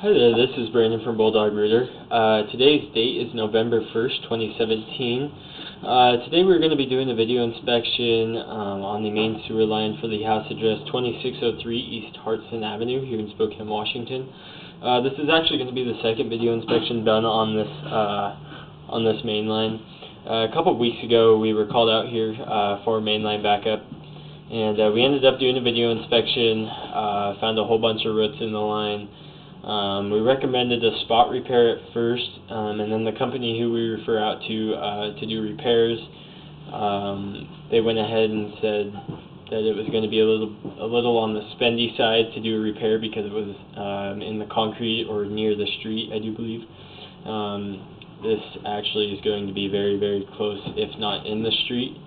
Hi there, this is Brandon from Bulldog Rooter. Today's date is November 1st, 2017. Today we're going to be doing a video inspection on the main sewer line for the house address 2603 East Hartson Avenue here in Spokane, Washington. This is actually going to be the second video inspection done on this main line. A couple of weeks ago we were called out here for main line backup, and we ended up doing a video inspection, found a whole bunch of roots in the line. We recommended a spot repair at first, and then the company who we refer out to do repairs, they went ahead and said that it was going to be a little on the spendy side to do a repair because it was in the concrete or near the street, I do believe. This actually is going to be very, very close, if not in the street,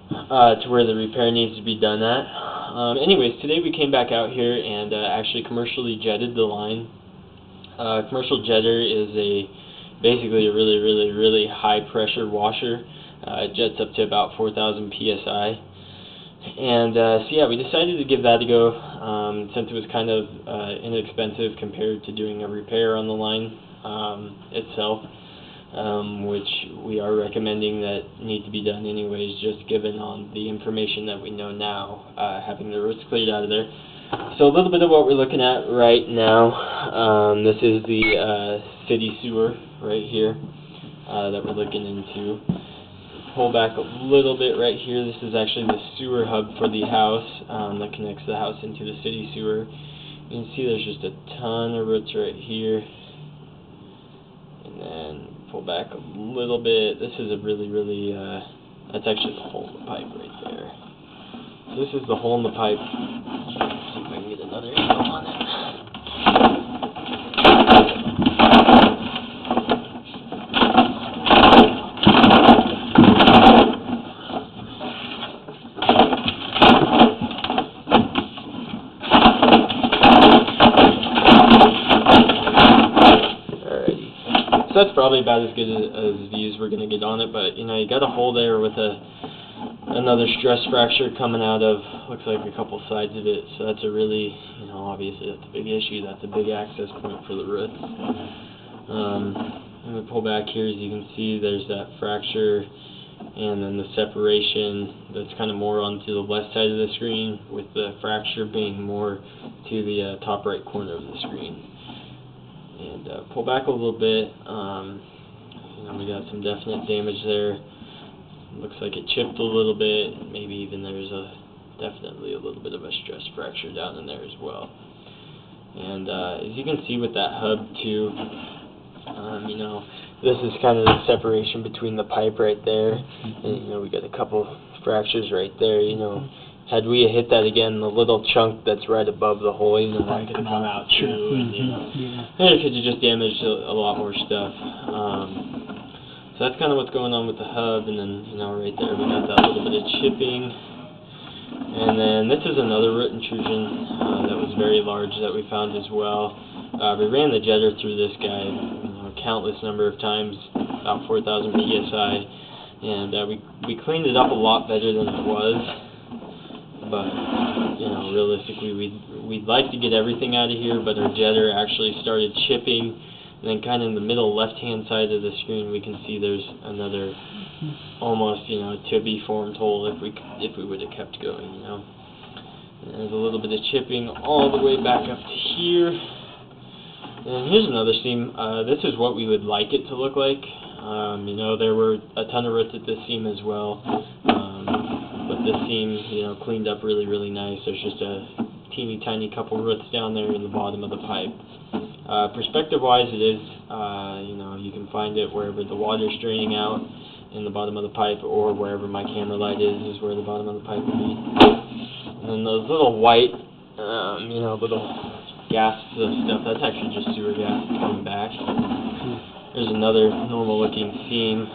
to where the repair needs to be done at. Anyways, today we came back out here and actually commercially jetted the line. Commercial jetter is basically a really high pressure washer. It jets up to about 4,000 psi. And so yeah, we decided to give that a go since it was kind of inexpensive compared to doing a repair on the line itself. Which we are recommending that need to be done anyways, just given on the information that we know now, having the roots cleared out of there. So a little bit of what we're looking at right now. This is the city sewer right here that we're looking into. Pull back a little bit right here. This is actually the sewer hub for the house that connects the house into the city sewer. You can see there's just a ton of roots right here. And then pull back a little bit. This is a really, that's actually the hole in the pipe right there. So this is the hole in the pipe. Let's see if I can get another angle on it. So that's probably about as good as views we're going to get on it, but you know, you got a hole there with another stress fracture coming out of, looks like a couple sides of it, so that's a really, you know, obviously that's a big issue, that's a big access point for the roots. And we pull back here, as you can see, there's that fracture, and then the separation that's kind of more onto the left side of the screen, with the fracture being more to the top right corner of the screen. And pull back a little bit. You know, we got some definite damage there. Looks like it chipped a little bit. Maybe even there's definitely a little bit of a stress fracture down in there as well. And as you can see with that hub too, you know, this is kind of the separation between the pipe right there. And you know, we got a couple fractures right there. You know, had we hit that again, the little chunk that's right above the hole, you know, that could come out too, and you know, it could have just damaged a lot more stuff. So that's kind of what's going on with the hub, and then, you know, right there we got that little bit of chipping. And then this is another root intrusion that was very large that we found as well. We ran the jetter through this guy, you know, a countless number of times, about 4,000 psi, and we cleaned it up a lot better than it was. But, you know, realistically, we'd like to get everything out of here, but our jetter actually started chipping, and then kind of in the middle left-hand side of the screen, we can see there's another almost, you know, to-be-formed hole if we would have kept going, you know. And there's a little bit of chipping all the way back up to here. And here's another seam. This is what we would like it to look like. You know, there were a ton of roots at this seam as well. But this seam, you know, cleaned up really nice. There's just a teeny tiny couple roots down there in the bottom of the pipe. Perspective-wise, it is, you know, you can find it wherever the water's draining out in the bottom of the pipe, or wherever my camera light is where the bottom of the pipe would be. And then those little white, you know, little gas stuff, that's actually just sewer gas coming back. There's another normal-looking seam.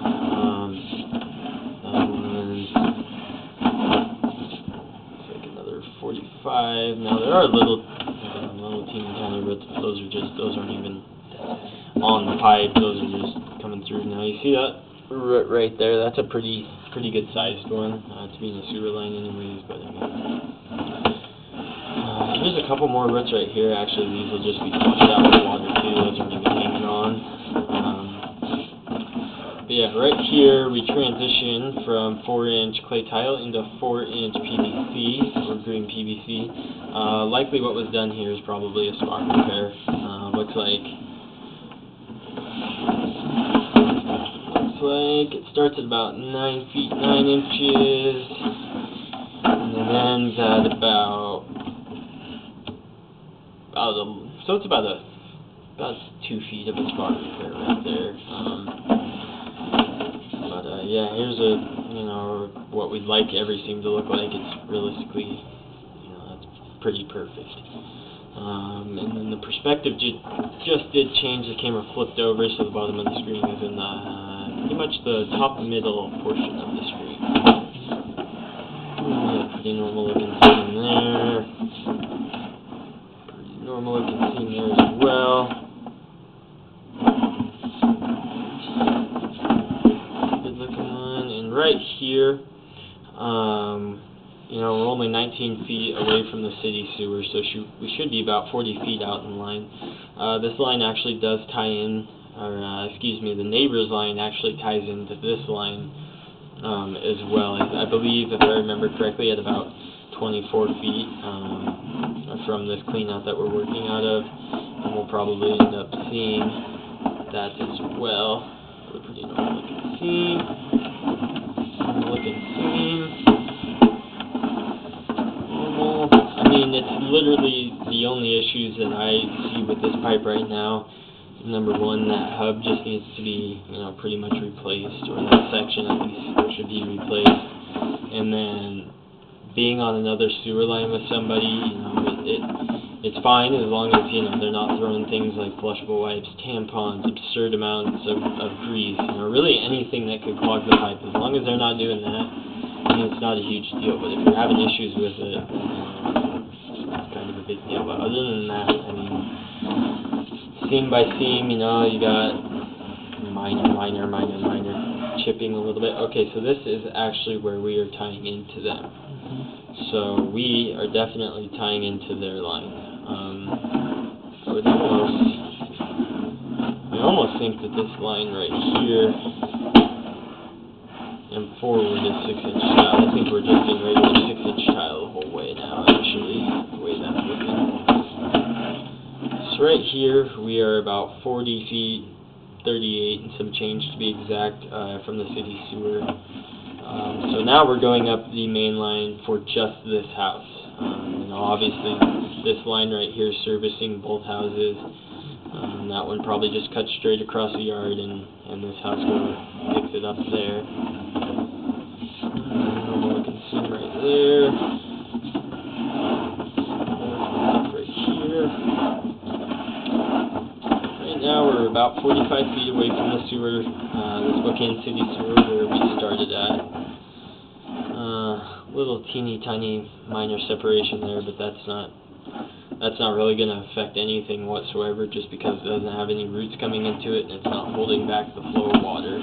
Now there are little teeny tiny roots, but those aren't even on the pipe. Those are just coming through. Now you see that root right there? That's a pretty good sized one to be in the sewer line, anyways. But I mean, there's a couple more roots right here. Actually, these will just be flushed out with water too. Those aren't even hanging on. But yeah, right here we transition from 4-inch clay tile into 4-inch PVC or green PVC. Likely what was done here is probably a spot repair. Looks like it starts at about 9 feet 9 inches, and then ends at about so it's about 2 feet of a spot repair right there. Yeah, here's what we'd like every seam to look like. It's realistically, that's pretty perfect. And then the perspective just did change. The camera flipped over, so the bottom of the screen is in pretty much the top middle portion of the screen. Yeah, pretty normal looking seam there. Pretty normal looking seam there as well. Right here, we're only 19 feet away from the city sewer, so we should be about 40 feet out in line. This line actually does tie in, the neighbor's line actually ties into this line as well. I believe, if I remember correctly, at about 24 feet from this cleanout that we're working out of, and we'll probably end up seeing that as well. A pretty normal looking seam. It's literally the only issues that I see with this pipe right now. Number one, that hub just needs to be, pretty much replaced, or that section at least should be replaced. And then, being on another sewer line with somebody, it's fine as long as they're not throwing things like flushable wipes, tampons, absurd amounts of grease, really anything that could clog the pipe. As long as they're not doing that, it's not a huge deal. But if you're having issues with it, it's kind of a big deal. But other than that, seam by seam, you got minor chipping a little bit. Okay, so this is actually where we are tying into them. So we are definitely tying into their line. I almost think that this line right here and forward is 6-inch tile. I think we're just in regular 6-inch tile the whole way now, actually, the way that's looking. So right here, we are about 40 feet, 38 and some change to be exact, from the city sewer. So now we're going up the main line for just this house. Obviously, this line right here is servicing both houses. That one probably just cuts straight across the yard, and this house picks it up there. Normal looking seam right there. Right here. Right now we're about 45 feet away from the sewer, the Spokane City sewer where we started at. Little teeny tiny minor separation there, but that's not really going to affect anything whatsoever, just because it doesn't have any roots coming into it and it's not holding back the flow of water.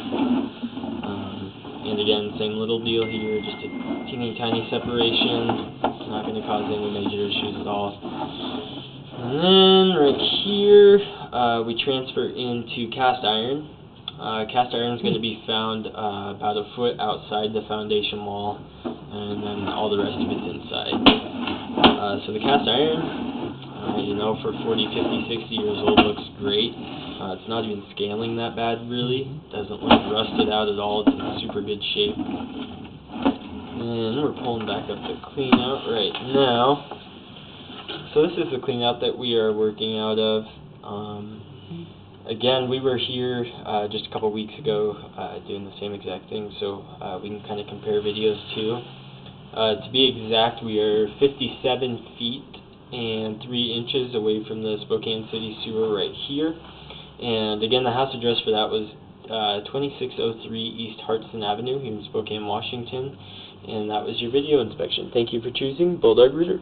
And again, same little deal here, just a teeny tiny separation. It's not going to cause any major issues at all. And then right here, we transfer into cast iron. Cast iron is going to be found about a foot outside the foundation wall, and then all the rest of it's inside. So the cast iron, for 40, 50, 60 years old, looks great. It's not even scaling that bad, really. It doesn't look rusted out at all. It's in super good shape. And we're pulling back up the clean out right now. So this is the clean out that we are working out of. Again, we were here just a couple weeks ago doing the same exact thing, so we can kind of compare videos too. To be exact, we are 57 feet and 3 inches away from the Spokane City sewer right here. And again, the house address for that was 2603 East Hartson Avenue here in Spokane, Washington. And that was your video inspection. Thank you for choosing Bulldog Rooter.